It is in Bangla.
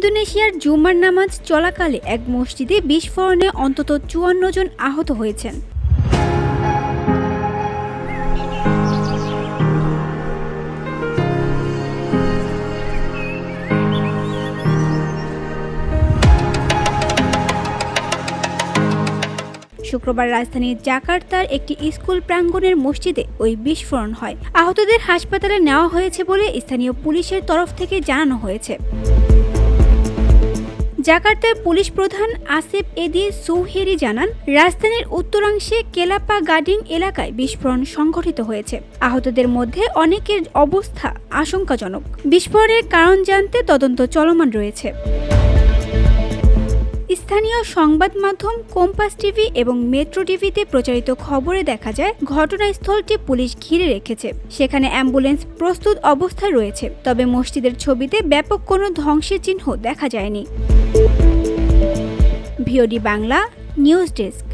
ইন্দোনেশিয়ার জুমার নামাজ চলাকালে এক মসজিদে বিস্ফোরণে অন্তত ৫৪ জন আহত হয়েছেন। শুক্রবার রাজধানীর জাকার্তার একটি স্কুল প্রাঙ্গণের মসজিদে ওই বিস্ফোরণ হয়। আহতদের হাসপাতালে নেওয়া হয়েছে বলে স্থানীয় পুলিশের তরফ থেকে জানানো হয়েছে। জাকার্তার পুলিশ প্রধান আসিফ এদি সৌহেরি জানান, রাজধানীর উত্তরাংশে কেলাপা গাডিং এলাকায় বিস্ফোরণ সংঘটিত হয়েছে। আহতদের মধ্যে অনেকের অবস্থা আশঙ্কাজনক। বিস্ফোরণের কারণ জানতে তদন্ত চলমান রয়েছে। স্থানীয় সংবাদ মাধ্যম কম্পাস টিভি এবং মেট্রো টিভিতে প্রচারিত খবরে দেখা যায়, ঘটনাস্থলটি পুলিশ ঘিরে রেখেছে। সেখানে অ্যাম্বুলেন্স প্রস্তুত অবস্থায় রয়েছে। তবে মসজিদের ছবিতে ব্যাপক কোনো ধ্বংসের চিহ্ন দেখা যায়নি। VOD Bangla news desk.